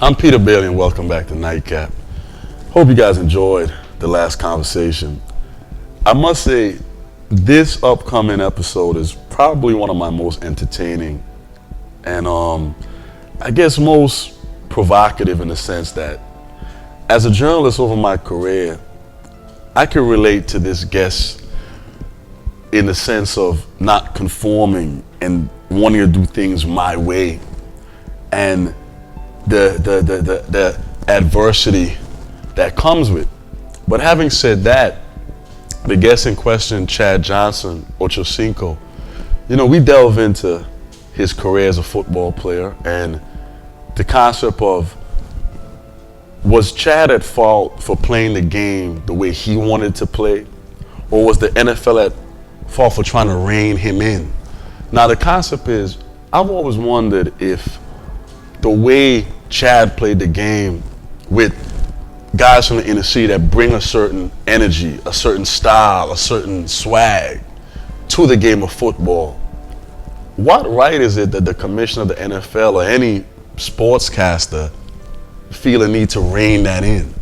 I'm Peter Bailey and welcome back to Nightcap. Hope you guys enjoyed the last conversation. I must say, this upcoming episode is probably one of my most entertaining and I guess most provocative in the sense that as a journalist over my career, I can relate to this guest in the sense of not conforming and wanting to do things my way and the adversity that comes with. But having said that, the guest in question, Chad Johnson, Ochocinco, we delve into his career as a football player and the concept of, was Chad at fault for playing the game the way he wanted to play? Or was the NFL at fault for trying to rein him in? Now the concept is, I've always wondered if the way Chad played the game with guys from the inner city that bring a certain energy, a certain style, a certain swag to the game of football, what right is it that the commissioner of the NFL or any sportscaster feel a need to rein that in?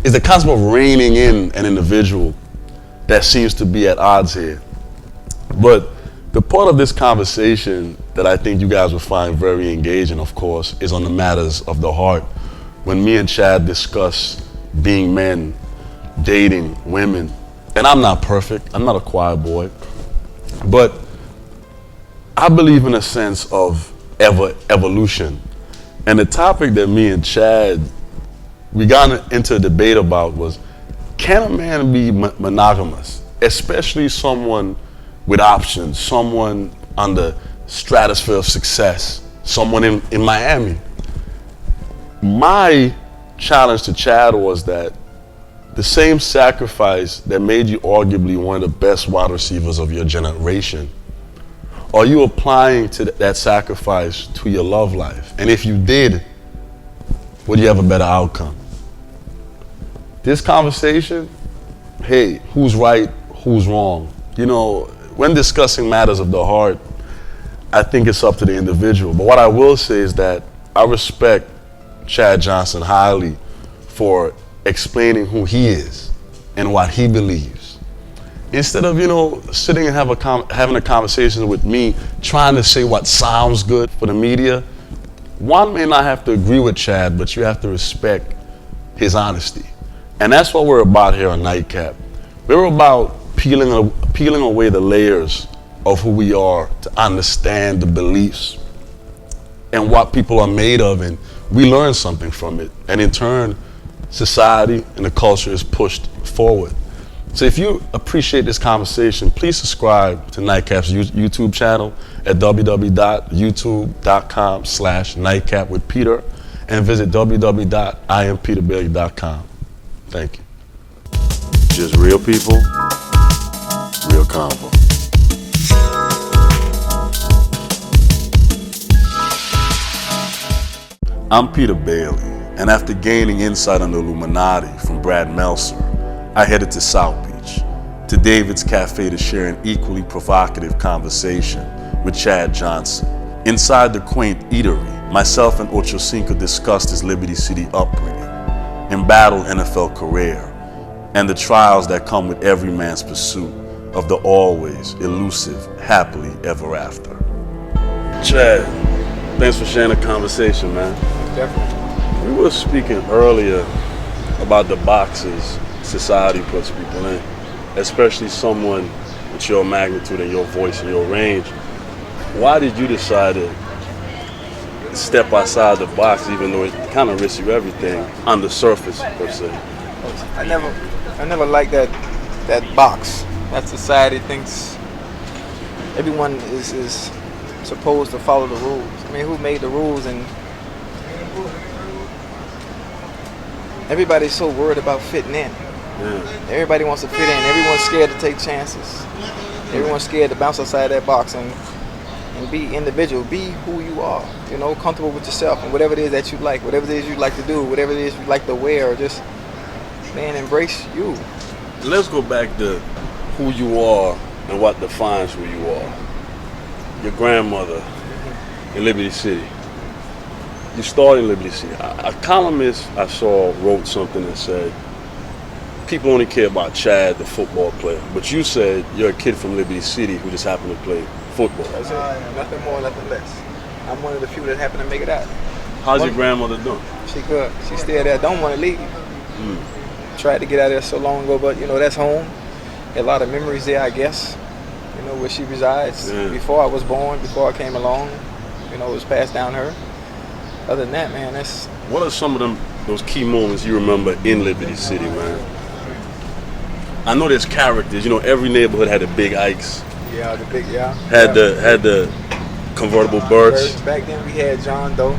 Is the concept of reining in an individual that seems to be at odds here? But the part of this conversation that I think you guys will find very engaging, of course, is on the matters of the heart. When me and Chad discuss being men, dating women, and I'm not perfect, I'm not a choir boy, but I believe in a sense of evolution. And the topic that me and Chad, we got into a debate about was, can a man be monogamous? Especially someone with options, someone on the stratosphere of success, someone in Miami. My challenge to Chad was that the same sacrifice that made you arguably one of the best wide receivers of your generation, are you applying to that sacrifice to your love life? And if you did, would you have a better outcome? This conversation, hey, who's right, who's wrong? When discussing matters of the heart, I think it's up to the individual. But what I will say is that I respect Chad Johnson highly for explaining who he is and what he believes. Instead of, sitting and having a conversation with me, trying to say what sounds good for the media, one may not have to agree with Chad, but you have to respect his honesty. And that's what we're about here on Nightcap. We're about peeling away the layers of who we are to understand the beliefs and what people are made of, and we learn something from it. And in turn, society and the culture is pushed forward. So if you appreciate this conversation, please subscribe to Nightcap's YouTube channel at www.youtube.com/Nightcap with Peter and visit www.impeterbailey.com. Thank you. Just real people, real convo. I'm Peter Bailey, and after gaining insight on the Illuminati from Brad Meltzer, I headed to South Beach, to David's Cafe to share an equally provocative conversation with Chad Johnson. Inside the quaint eatery, myself and Ochocinco discussed his Liberty City upbringing, embattled NFL career, and the trials that come with every man's pursuit of the always elusive happily ever after. Chad, thanks for sharing the conversation, man. Definitely. We were speaking earlier about the boxes society puts people in, especially someone with your magnitude and your voice and your range. Why did you decide to step outside the box, even though it kind of risks you everything on the surface, per se? I never liked that box. That society thinks everyone is supposed to follow the rules. I mean, who made the rules? And everybody's so worried about fitting in. Yeah. Everybody wants to fit in. Everyone's scared to take chances. Everyone's scared to bounce outside that box and be individual. Be who you are. Comfortable with yourself and whatever it is that you like, whatever it is you like to do, whatever it is you like to wear, just embrace you. Let's go back to who you are and what defines who you are. Your grandmother in Liberty City. you started in Liberty City. A columnist I saw wrote something that said, people only care about Chad, the football player. But you said you're a kid from Liberty City who just happened to play football. That's it. Nothing more, nothing less. I'm one of the few that happen to make it out. How's your grandmother doing? She good. She still there. Don't want to leave. Tried to get out of there so long ago, but that's home. A lot of memories there, I guess. Where she resides. Yeah. Before I was born, before I came along, it was passed down to her. Other than that, man, that's. What are some of those key moments you remember in Liberty City, man? I know there's characters. Every neighborhood had the Big Ikes. Yeah, the big Had the convertible birds. Back then we had John Doe.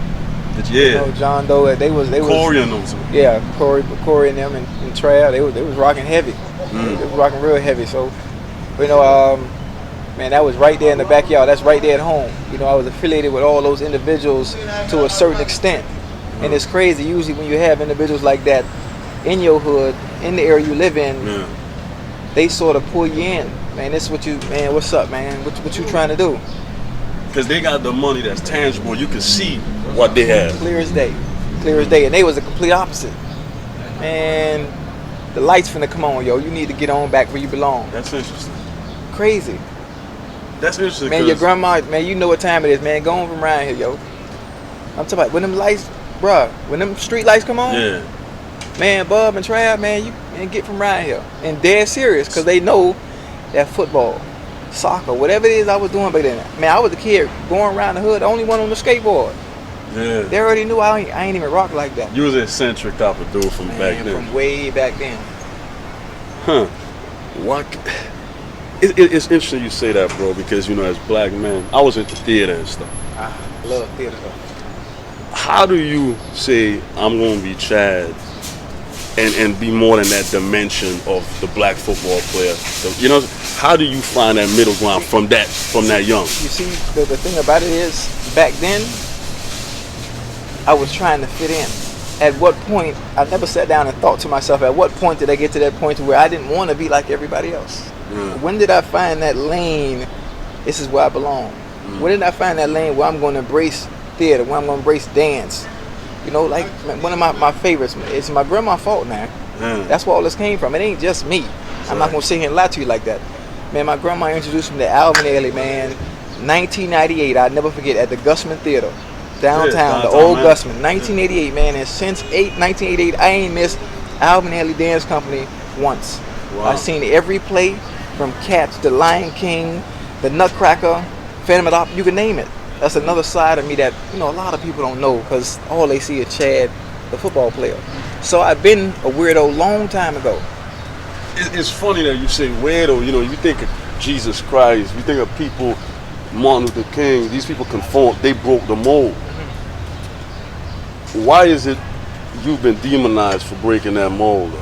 Yeah. John Doe. They was Corey and those. Yeah, Corey and them and Trav. They was rocking heavy. They was rocking real heavy. So, man, that was right there in the backyard. That's right there at home. I was affiliated with all those individuals to a certain extent. And it's crazy. Usually when you have individuals like that in your hood, in the area you live in, they sort of pull you in. Man, this is what's up, man? What you trying to do? Because they got the money that's tangible. You can see what they have. Clear as day. And they was the complete opposite. Man, the lights finna come on, yo. You need to get on back where you belong. That's interesting. Crazy. That's interesting. Man, your grandma, man, you know what time it is, man. Go on from around here, yo. I'm talking about when them lights, bruh, when them street lights come on, man, Bub and Trav, man, you get from around here. And dead serious, because they know that football, soccer, whatever it is I was doing back then. Man, I was a kid going around the hood, the only one on the skateboard. Yeah. They already knew I ain't even rock like that. You was an eccentric type of dude from back then. From way back then. Huh. What? It's interesting you say that, bro, because, as black men, I was into theater and stuff. I love theater. How do you say, I'm going to be Chad and be more than that dimension of the black football player? How do you find that middle ground from that young? You see, the thing about it is, back then, I was trying to fit in. At what point, I never sat down and thought to myself, at what point did I get to that point to where I didn't want to be like everybody else? When did I find that lane, this is where I belong? When did I find that lane where I'm going to embrace theater, where I'm going to embrace dance? Like one of my favorites, it's my grandma's fault now. That's where all this came from. It ain't just me. I'm not going to sit here and lie to you like that. Man, my grandma introduced me to Alvin Ailey, man, 1998, I'll never forget, at the Gusman Theater. Downtown, the old Gusman, 1988, man, and since 1988, I ain't missed Alvin Ailey Dance Company once. Wow. I've seen every play from Cats, The Lion King, The Nutcracker, Phantom of the Opera, you can name it. That's another side of me that, a lot of people don't know because all they see is Chad, the football player. So I've been a weirdo long time ago. It's funny that you say weirdo, you think of Jesus Christ, you think of people, Martin Luther King, these people conformed, they broke the mold. Why is it you've been demonized for breaking that mold?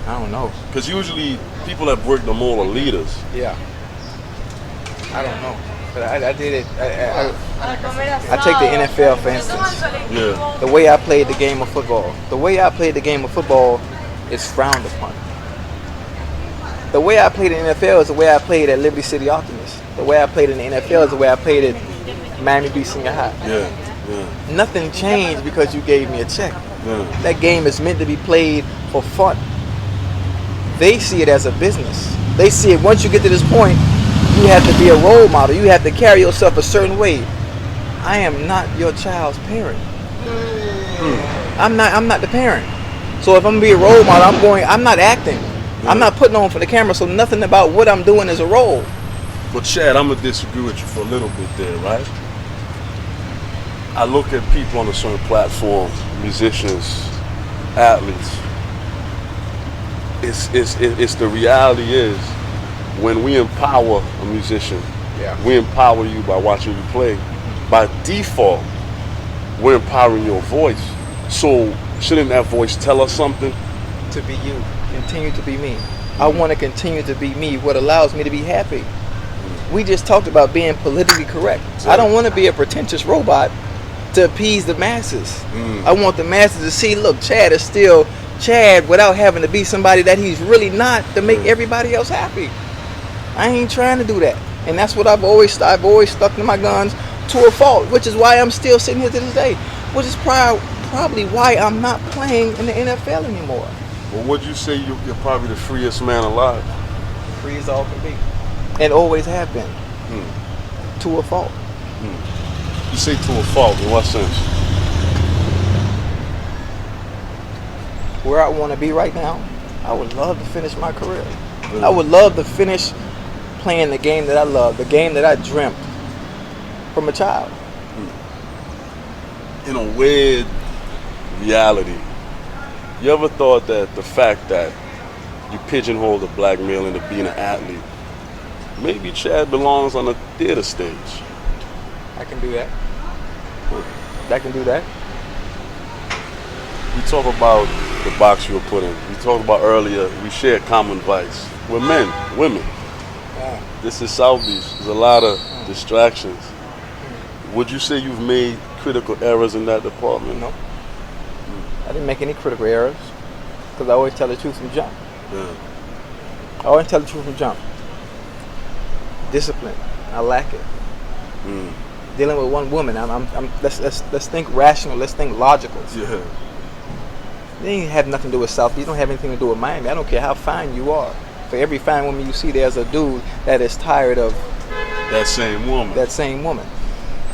I don't know. Because usually people that break the mold are leaders. Yeah. I don't know. But I did it. I take the NFL for instance. Yeah. The way I played the game of football. The way I played the game of football is frowned upon. The way I played in the NFL is the way I played at Liberty City Optimist. The way I played in the NFL is the way I played at Miami Beach Senior High. Yeah. Nothing changed because you gave me a check. Yeah. That game is meant to be played for fun. They see it as a business. They see it, once you get to this point, you have to be a role model. You have to carry yourself a certain way. I am not your child's parent. I'm not the parent. So if I'm gonna be a role model, I'm not acting. I'm not putting on for the camera, so nothing about what I'm doing is a role. But Chad, I'm gonna disagree with you for a little bit there, right? I look at people on a certain platform, musicians, athletes. It's the reality is when we empower a musician, we empower you by watching you play. By default, we're empowering your voice. So shouldn't that voice tell us something? To be you, continue to be me. I want to continue to be me, what allows me to be happy. We just talked about being politically correct. I don't want to be a pretentious robot to appease the masses. I want the masses to see, look, Chad is still Chad without having to be somebody that he's really not to make everybody else happy. I ain't trying to do that. And that's what I've always stuck to my guns, to a fault, which is why I'm still sitting here to this day, which is probably why I'm not playing in the NFL anymore. Well, would you say you're probably the freest man alive? Free as all can be, and always have been, to a fault. You say to a fault, in what sense? Where I want to be right now, I would love to finish my career. I would love to finish playing the game that I love, the game that I dreamt from a child. In a weird reality, you ever thought that the fact that you pigeonhole the black male into being an athlete, maybe Chad belongs on a theater stage? I can do that. I can do that. We talk about the box you were put in. We talked about earlier, we share common vice. We're men, women. This is South Beach. There's a lot of distractions. Would you say you've made critical errors in that department? No. I didn't make any critical errors because I always tell the truth from jump. Yeah. I always tell the truth from jump. Discipline, I lack it. Dealing with one woman, let's think rational. Let's think logical. Yeah. It ain't have nothing to do with South Beach. It don't have anything to do with Miami. I don't care how fine you are. For every fine woman you see, there's a dude that is tired of that same woman. That same woman.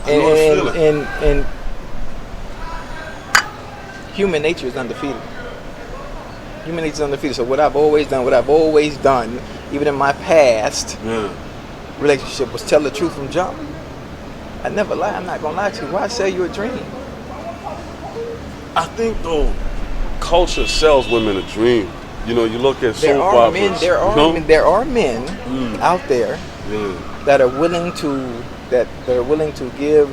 I know the feeling. And human nature is undefeated. Human nature is undefeated. So what I've always done, even in my past relationship, was tell the truth from jump. I never lie. I'm not gonna lie to you. Why sell you a dream? I think though, culture sells women a dream. You know, you look at soap operas. There are men out there that are willing to give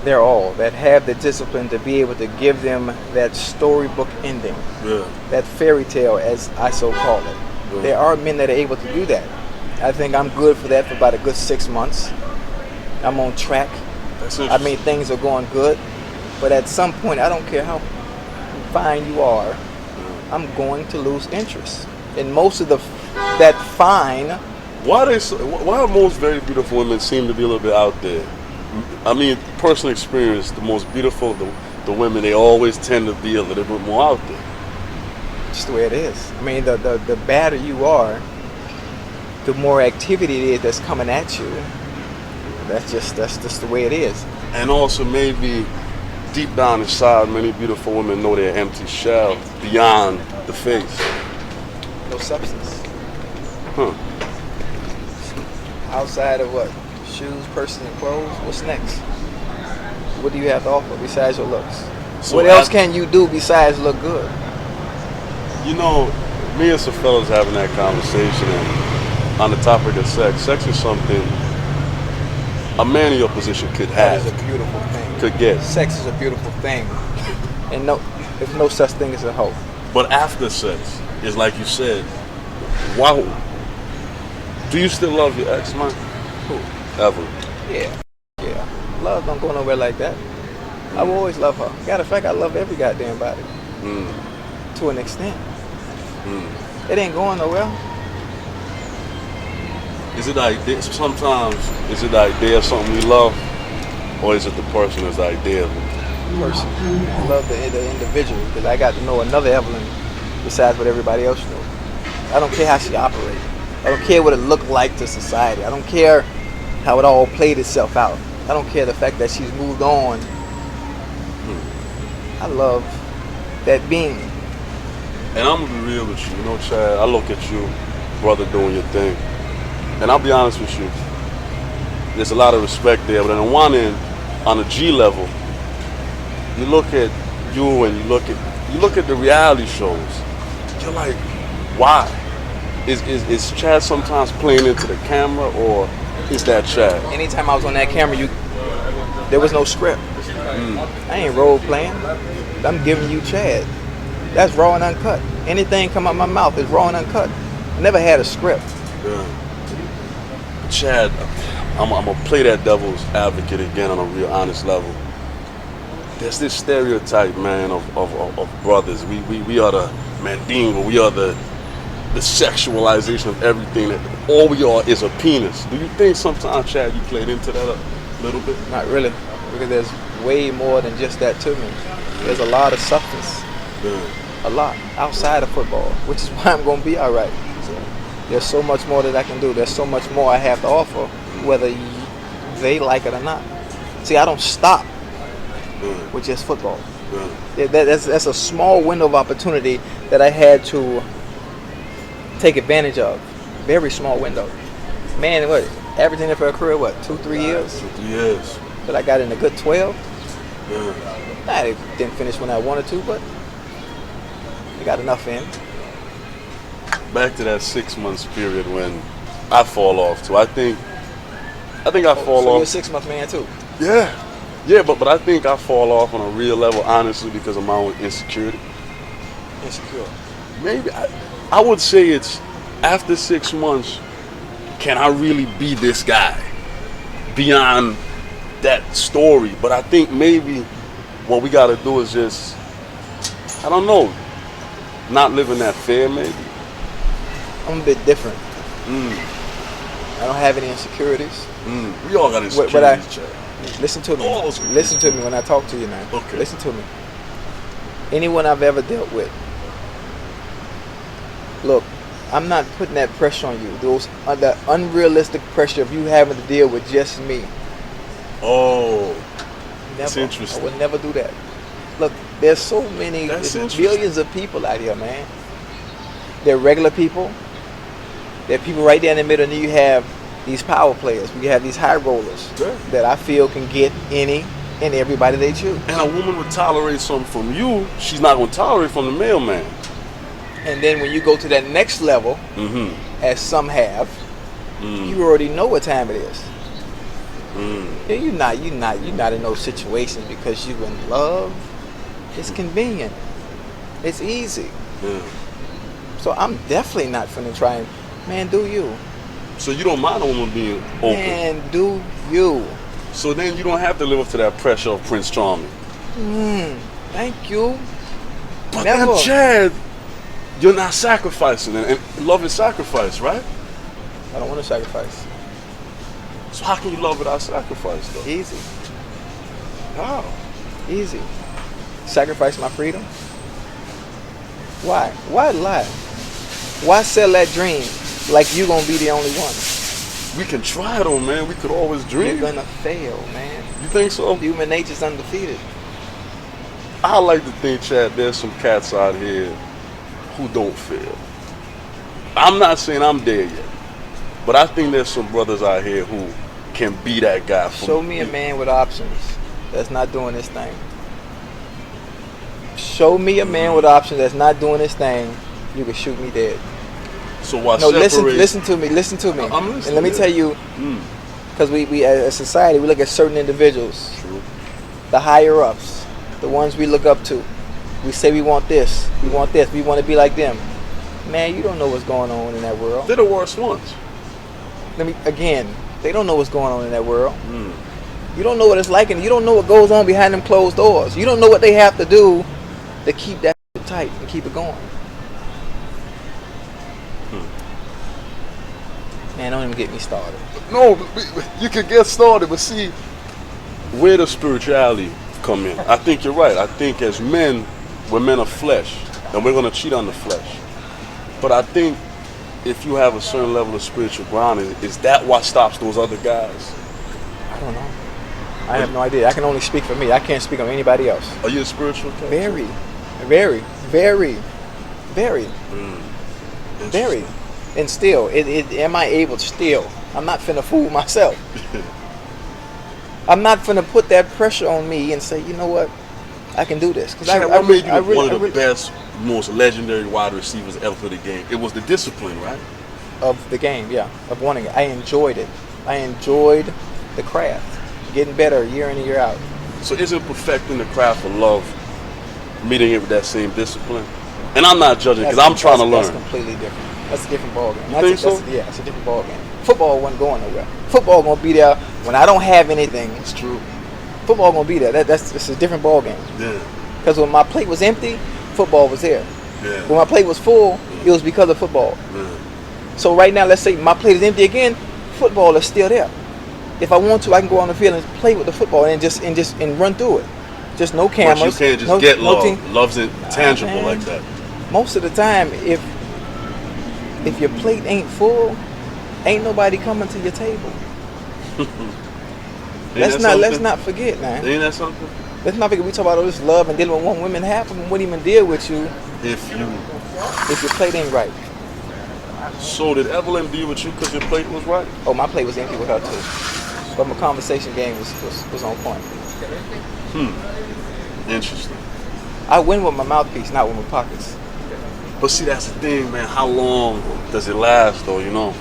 their all, that have the discipline to be able to give them that storybook ending, that fairy tale, as I so call it. There are men that are able to do that. I think I'm good for that for about a good 6 months. I'm on track. I mean, things are going good. But at some point, I don't care how fine you are, I'm going to lose interest. And most of that fine. Why most very beautiful women seem to be a little bit out there? I mean, personal experience, the most beautiful, the women, they always tend to be a little bit more out there. Just the way it is. I mean, the badder you are, the more activity it is that's coming at you. That's just the way it is. And also maybe deep down inside, many beautiful women know they're empty shell beyond the face. No substance. Outside of what? Shoes, purses, and clothes? What's next? What do you have to offer besides your looks? So what else can you do besides look good? You know, me and some fellas having that conversation, and on the topic of sex, sex is something a man in your position could have. That is a beautiful thing. Could get. Sex is a beautiful thing. And there's no such thing as a hoe. But after sex, it's like you said, wow. Do you still love your ex, man? Who? Evelyn. Yeah. Love don't go nowhere like that. I will always love her. Matter of fact, I love every goddamn body. To an extent. It ain't going nowhere. Is it idea? Sometimes is it the idea of something we love, or is it the person that's the idea of it? Person. I love the individual because I got to know another Evelyn besides what everybody else knows. I don't care how she operates. I don't care what it looked like to society. I don't care how it all played itself out. I don't care the fact that she's moved on. I love that being. And I'm gonna be real with you. You know, Chad, I look at you, brother, doing your thing. And I'll be honest with you, there's a lot of respect there, but on the one end, on the G level, you look at you and you look at the reality shows, you're like, why? Is Chad sometimes playing into the camera, or is that Chad? Anytime I was on that camera, there was no script. I ain't role playing. I'm giving you Chad. That's raw and uncut. Anything come out my mouth is raw and uncut. I never had a script. Yeah. Chad, I'm gonna play that devil's advocate again on a real honest level. There's this stereotype, man, of brothers. We are the mandingo. We are the the sexualization of everything, that all we are is a penis. Do you think sometimes, Chad, you played into that a little bit? Not really, because there's way more than just that to me. There's a lot of substance, a lot outside of football, which is why I'm going to be all right. So there's so much more that I can do. There's so much more I have to offer, whether they like it or not. See, I don't stop with just football. That's a small window of opportunity that I had to take advantage of. Very small window. Man, what, averaging it for a career, what, 2-3 years? 2-3 years. But I got in a good 12. Yeah. I didn't finish when I wanted to, but I got enough in. Back to that 6 months period when I fall off too. I think I fall so off. You're a 6 month man too. Yeah, but I think I fall off on a real level, honestly, because of my own insecurity. Insecure. Maybe I would say it's after 6 months. Can I really be this guy beyond that story? But I think maybe what we got to do is just, I don't know, not living that fear. Maybe I'm a bit different. I don't have any insecurities. We all got insecurities, Chad. Listen to me. All those Listen to me when I talk to you now. Okay. Listen to me. Anyone I've ever dealt with. Look, I'm not putting that pressure on you. That unrealistic pressure of you having to deal with just me. Oh, Never. that's interesting. I would never do that. Look, there's so many, That's there's interesting. millions of people out here, man. They're regular people. There are people right there in the middle, and then you have these power players. We have these high rollers that I feel can get any and everybody they choose. And a woman would tolerate something from you, she's not going to tolerate from the mailman. And then when you go to that next level, as some have, you already know what time it is. Yeah, you're not in those situations because you in love. It's convenient. It's easy. So I'm definitely not finna try and, man, do you. So you don't mind a woman being open. Man, do you. So then you don't have to live up to that pressure of Prince Charming. Thank you. But Never. then, Chad, you're not sacrificing. And love is sacrifice, right? I don't want to sacrifice. So how can you love without sacrifice, though? Easy. How? Easy. Sacrifice my freedom? Why? Why lie? Why sell that dream like you gonna be the only one? We can try, though, man. We could always dream. You're gonna fail, man. You think so? Human nature's undefeated. I like to think, Chad, there's some cats out here who don't fail. I'm not saying I'm there yet, but I think there's some brothers out here who can be that guy for Show me a man with options that's not doing this thing. Show me a man with options that's not doing this thing. You can shoot me dead. So why No, separate? listen to me. I'm listening, And let me tell you, because we as a society, we look at certain individuals, True. the higher ups, the ones we look up to. We say we want this, we want this, we want to be like them. Man, you don't know what's going on in that world. They're the worst ones. They don't know what's going on in that world. You don't know what it's like, and you don't know what goes on behind them closed doors. You don't know what they have to do to keep that tight and keep it going. Man, don't even get me started. No, you can get started, but see, where does spirituality come in? I think you're right. I think as men, we're men of flesh, and we're going to cheat on the flesh. But I think if you have a certain level of spiritual grounding, is that what stops those other guys? I don't know. I have no idea. I can only speak for me. I can't speak on anybody else. Are you a spiritual cat? Very, very, very, very, very. And still, am I able to still? I'm not finna fool myself. I'm not finna put that pressure on me and say, you know what, I can do this. Because what made you one of the best, most legendary wide receivers ever for the game? It was the discipline, right? Of the game, yeah, of wanting it. I enjoyed it. I enjoyed the craft, getting better year in and year out. So isn't perfecting the craft of love meeting it with that same discipline? And I'm not judging because I'm trying to learn. That's completely different. That's a different ballgame. You think so? Yeah, it's a different ballgame. Football wasn't going nowhere. Football gonna be there when I don't have anything. It's true. Football gonna be there. It's a different ballgame. Yeah. Because when my plate was empty, football was there. Yeah. When my plate was full, It was because of football. Yeah. So right now, let's say my plate is empty again. Football is still there. If I want to, I can go on the field and play with the football and run through it. Just no cameras. But you can't just get love. team. Love's intangible like that. Most of the time, if your plate ain't full, ain't nobody coming to your table. Let's not forget, man. Ain't that something? Let's not forget we talk about all this love and dealing with one woman. Half of them wouldn't even deal with you If your plate ain't right. So did Evelyn deal with you because your plate was right? Oh, my plate was empty with her too, but my conversation game was on point. Interesting. I win with my mouthpiece, not with my pockets. But see, that's the thing, man. How long does it last, though? You know.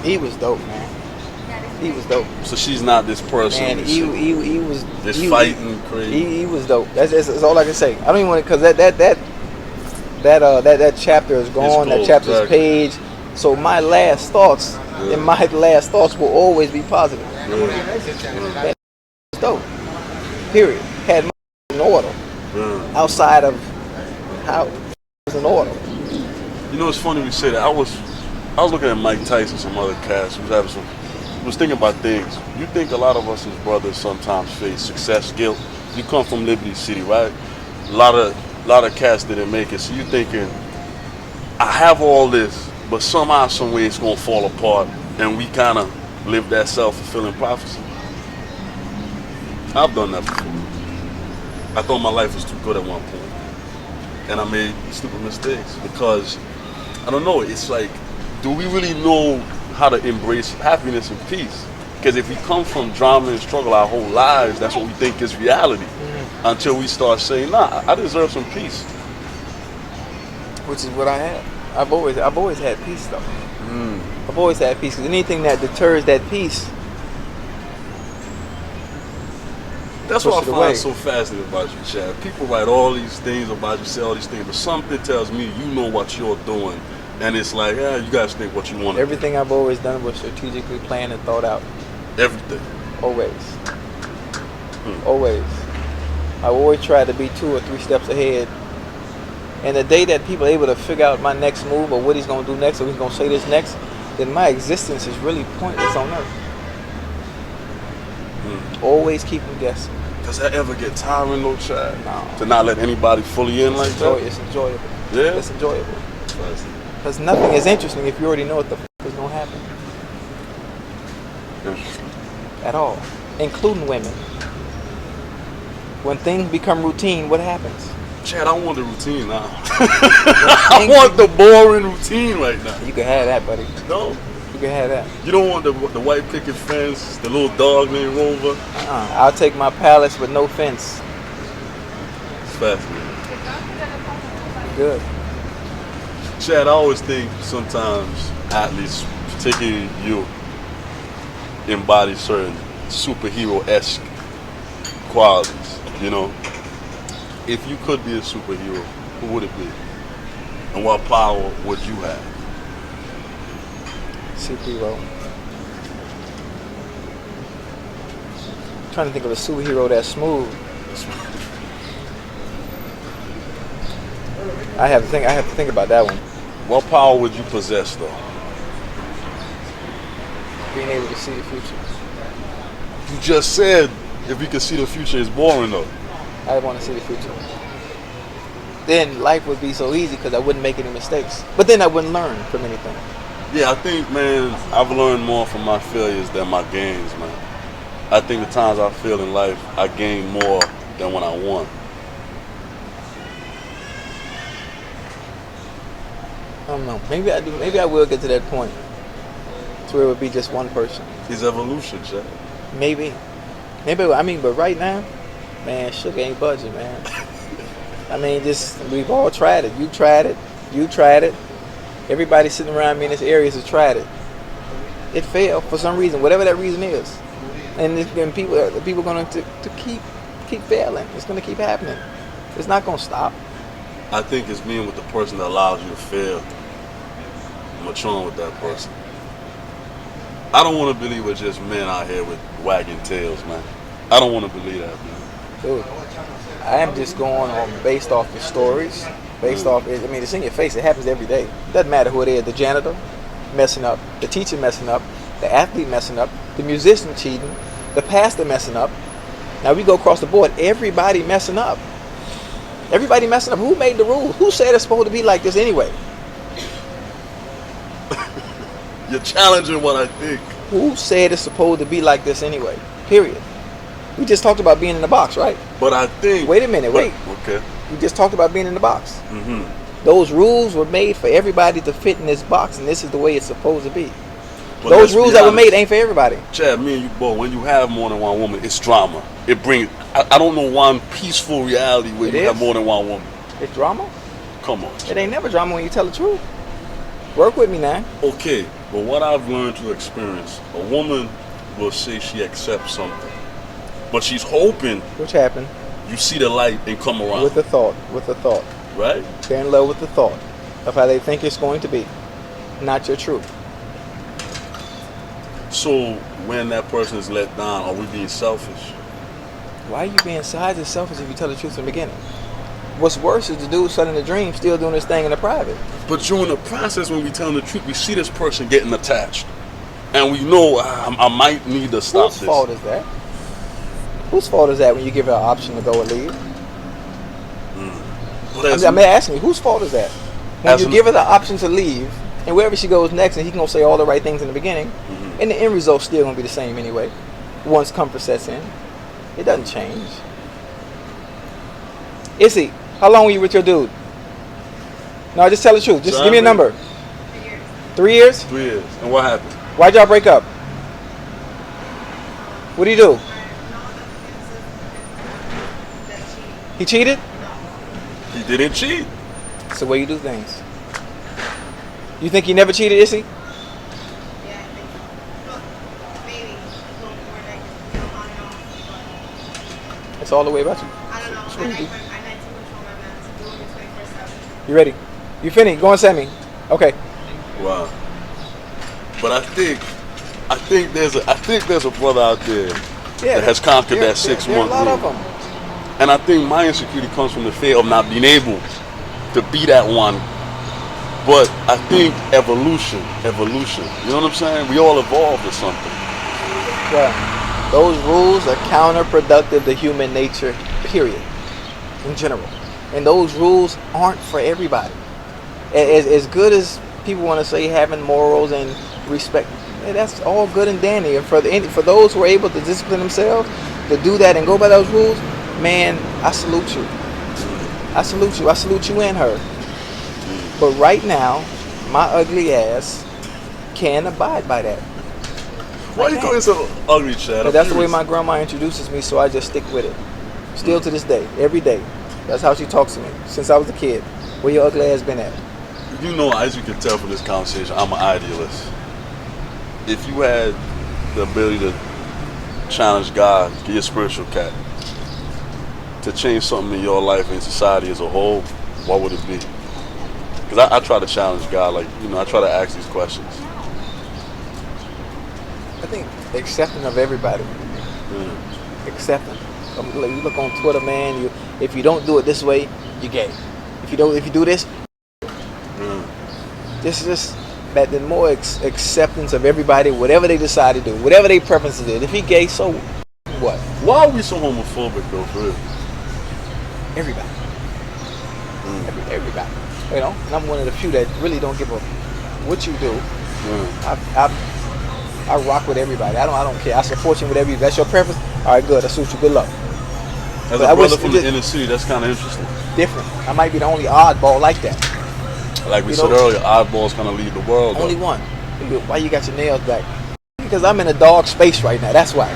He was dope, man. He was dope. So she's not this person. And he was fighting crazy. He was dope. That's all I can say. I don't even want to, because that chapter is gone. That chapter's page. So my last thoughts will always be positive. That was dope. Period. Had my in order. Outside of how it was in order. You know, it's funny we say that. I was looking at Mike Tyson, some other cats. Was thinking about things. You think a lot of us as brothers sometimes face success guilt. You come from Liberty City, right? A lot of cats didn't make it. So you thinking, I have all this, but somehow, some way it's gonna fall apart, and we kind of live that self-fulfilling prophecy. I've done that before. I thought my life was too good at one point, and I made stupid mistakes because I don't know. It's like, do we really know how to embrace happiness and peace? Because if we come from drama and struggle our whole lives, that's what we think is reality. Until we start saying, nah, I deserve some peace. Which is what I have. I've always had peace though. I've always had peace, because anything that deters that peace, that's what I find so fascinating about you, Chad. People write all these things about you, say all these things, but something tells me you know what you're doing. And it's like, you guys think what you want. Everything I've always done was strategically planned and thought out. Everything. Always. Always. I always try to be 2 or 3 steps ahead. And the day that people are able to figure out my next move or what he's going to do next or he's going to say this next, then my existence is really pointless on earth. Always keep them guessing. Does that ever get tiring, though, Chad? No. To not let anybody fully in like that? It's enjoyable. Yeah? It's enjoyable. Because nothing is interesting if you already know what the is going to happen. Interesting. At all. Including women. When things become routine, what happens? Chad, I want the routine now. I want the boring routine right now. You can have that, buddy. No? You can have that. You don't want the white picket fence, the little dog named Rover? I'll take my palace with no fence. It's fascinating. Good. Chad, I always think sometimes athletes, particularly you, embody certain superhero-esque qualities, you know? If you could be a superhero, who would it be? And what power would you have? Superhero. I'm trying to think of a superhero that's smooth. I have to think about that one. What power would you possess, though? Being able to see the future. You just said if you could see the future is boring, though. I want to see the future. Then life would be so easy because I wouldn't make any mistakes. But then I wouldn't learn from anything. Yeah, I think, man, I've learned more from my failures than my gains, man. I think the times I fail in life, I gain more than when I won. I don't know. Maybe I do. Maybe I will get to that point to where it would be just one person. It's evolution, Chad. Maybe. But right now, man, sugar ain't budging, man. I mean, we've all tried it. You tried it. You tried it. Everybody sitting around me in this area has tried it. It failed for some reason, whatever that reason is. And people are going to keep failing. It's going to keep happening. It's not going to stop. I think it's being with the person that allows you to fail. Maturing with that person. I don't want to believe we're just men out here with wagging tails, man. I don't want to believe that, man. Dude, I am just going on based off the stories based off. I mean, it's in your face. It happens every day. It doesn't matter who it is. The janitor messing up, the teacher messing up, the athlete messing up, the musician cheating, the pastor messing up. Now we go across the board. Everybody messing up. Everybody messing up. Who made the rules? Who said it's supposed to be like this anyway? You're challenging what I think. Who said it's supposed to be like this anyway? Period. We just talked about being in the box, right? But I think. Wait a minute, wait. Okay. We just talked about being in the box. Mm-hmm. Those rules were made for everybody to fit in this box, and this is the way it's supposed to be. But those rules that were made ain't for everybody. Chad, me and you both, when you have more than one woman, it's drama. It brings, I don't know one peaceful reality where you have more than one woman. It's drama? Come on. It ain't never drama when you tell the truth. Work with me now. Okay, but what I've learned through experience, a woman will say she accepts something, but she's hoping. Which happened? You see the light and come around. With the thought. Right? They're in love with the thought of how they think it's going to be, not your truth. So when that person is let down, are we being selfish? Why are you being sides and selfish if you tell the truth in the beginning? What's worse is the dude selling the dream, still doing his thing in the private. But during the process, when we telling the truth, we see this person getting attached, and we know I might need to stop this. Whose fault is that? Whose fault is that when you give her an option to go or leave? I'm asking you, whose fault is that? When you give her the option to leave, and wherever she goes next, and he can go say all the right things in the beginning, and the end result's still going to be the same anyway, once comfort sets in. It doesn't change. Issy, how long were you with your dude? No, just tell the truth. Just give me a number. 3 years. 3 years. And what happened? Why'd y'all break up? What do you do? He cheated? He didn't cheat. It's the way you do things. You think he never cheated, Issy? It's all the way about you. I don't know. I know too much on my mind to do it 24/7. You ready? You finished? Go and send me. Okay. Wow. But I think there's a brother out there that has conquered that 6 month There are a lot of rule. them. And I think my insecurity comes from the fear of not being able to be that one. But I think evolution. You know what I'm saying? We all evolved or something. Yeah. Those rules are counterproductive to human nature, period, in general. And those rules aren't for everybody. As good as people want to say having morals and respect, that's all good and dandy. And for those who are able to discipline themselves, to do that and go by those rules, man, I salute you. I salute you. I salute you and her. But right now, my ugly ass can't abide by that. Why you calling so ugly, Chad? But that's the way my grandma introduces me, so I just stick with it. Still to this day, every day. That's how she talks to me since I was a kid. Where your ugly ass been at? You know, as you can tell from this conversation, I'm an idealist. If you had the ability to challenge God, get your spiritual cat, to change something in your life and society as a whole, what would it be? Because I try to challenge God, I try to ask these questions. I think accepting of everybody. Accepting. You look on Twitter, man. If you don't do it this way, you're gay. If you do this, just that the more acceptance of everybody, whatever they decide to do, whatever their preferences is. If he gay, so what? Why are we so homophobic though, for real? Everybody. Everybody. You know, and I'm one of the few that really don't give a what you do. I rock with everybody. I don't care. I support you with everybody. That's your preference. All right, good. I suit you. Good luck. As a brother from the inner city, that's kind of interesting. Different. I might be the only oddball like that. Like we said earlier, oddballs kind of lead the world. Only one. Why you got your nails back? Because I'm in a dog space right now. That's why.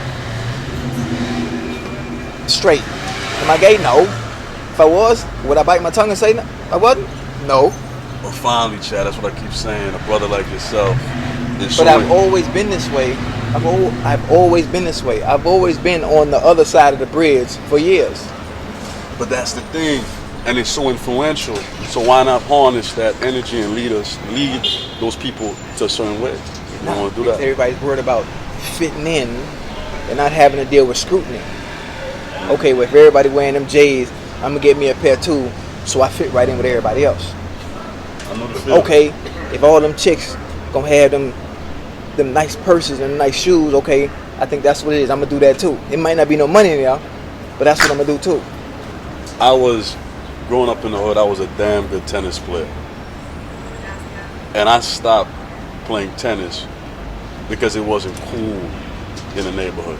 Straight. Am I gay? No. If I was, would I bite my tongue and say no? I wasn't? No. Well, finally, Chad, that's what I keep saying. A brother like yourself. But I've always been this way. I've always been this way. I've always been on the other side of the bridge for years. But that's the thing. And it's so influential. So why not harness that energy and lead those people to a certain way? You don't want to do that. Everybody's worried about fitting in and not having to deal with scrutiny. Okay, well, if everybody wearing them J's, I'm going to get me a pair too. So I fit right in with everybody else. I know the feeling. Okay, if all them chicks gonna have them nice purses and nice shoes, okay, I think that's what it is. I'm gonna do that too. It might not be no money in there, but that's what I'm gonna do too. Growing up in the hood, I was a damn good tennis player. And I stopped playing tennis because it wasn't cool in the neighborhood.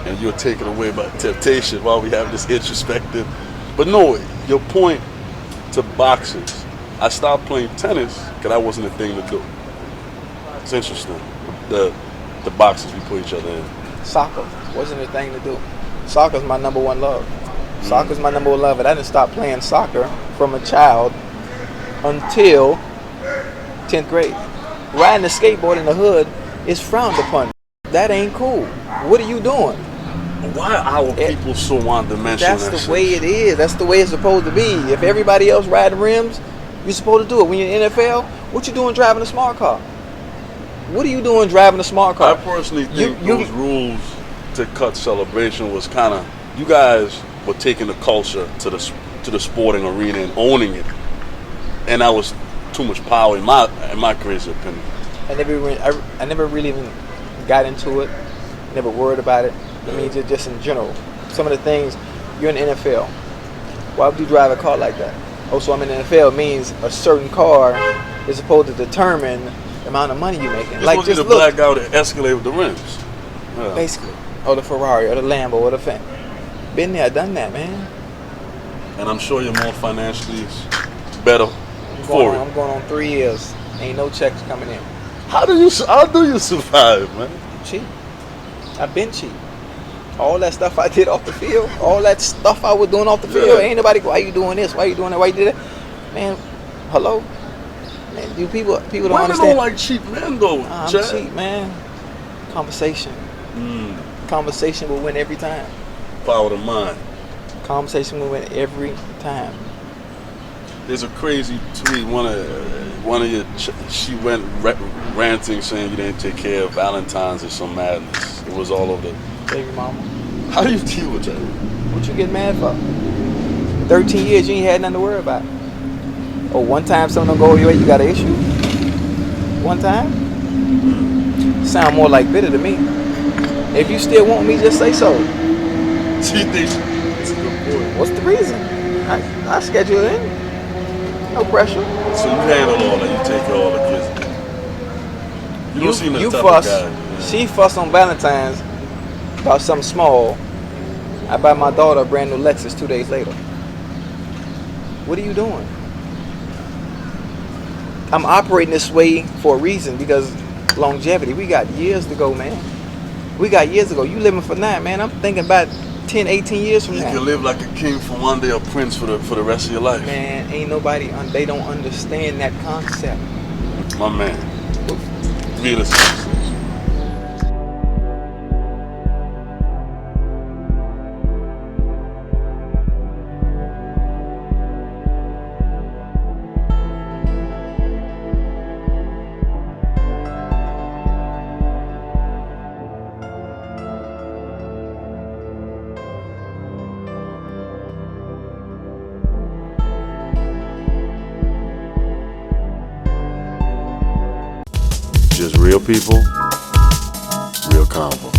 And you're taken away by temptation while we have this introspective. But no, your point to boxers, I stopped playing tennis because that wasn't a thing to do. It's interesting. The boxes we put each other in. Soccer wasn't a thing to do. Soccer's my number one love. Soccer's my number one love, and I didn't stop playing soccer from a child until 10th grade. Riding a skateboard in the hood is frowned upon. That ain't cool. What are you doing? Why are our people so one-dimensional? That's the way it is. That's the way it's supposed to be. If everybody else riding rims, you're supposed to do it. When you're in the NFL, what you doing driving a smart car? What are you doing driving a smart car? I personally think those rules to cut celebration was kind of, you guys were taking the culture to the sporting arena and owning it, and that was too much power in my crazy opinion. I never really even got into it. Never worried about it. I mean, just in general, some of the things. You're in the NFL. Why would you drive a car like that? Oh, so I'm in the NFL means a certain car is supposed to determine the amount of money you're making. You're like supposed to just black out and Escalade with the rims. Yeah. basically, or the Ferrari, or the Lambo, or the Fendt. Been there, done that, man. And I'm sure you're more financially better for it. I'm going on 3 years. Ain't no checks coming in. How do you survive, man? Cheap. I've been cheap. All that stuff I did off the field, all that stuff I was doing off the field, ain't nobody go, why you doing this? Why you doing that? Why you did that? Man, hello? Man, do people don't Women understand. don't like cheap men, though, I'm Chad. cheap, man. Conversation. Conversation will win every time. Power of mind. Conversation will win every time. There's a crazy tweet. One of your, she went ranting saying you didn't take care of Valentine's or some madness. It was all over the. Baby mama. How do you deal with that? What you get mad for? 13 years, you ain't had nothing to worry about. Oh, one time something don't go your way, you got an issue? One time? Sound more like bitter to me. If you still want me, just say so. She thinks it's a good point. What's the reason? I schedule it in. No pressure. So you handle all that. You take care of all the kids. You don't seem the you type fuss. of guy. She fussed on Valentine's about something small. I buy my daughter a brand new Lexus 2 days later. What are you doing? I'm operating this way for a reason, because longevity. We got years to go, man. We got years to go. You living for now, man. I'm thinking about 10, 18 years from You now. can live like a king for one day, a prince for the rest of your life. Man, ain't nobody, they don't understand that concept. My man. Realist conversation. Just real people, real convo.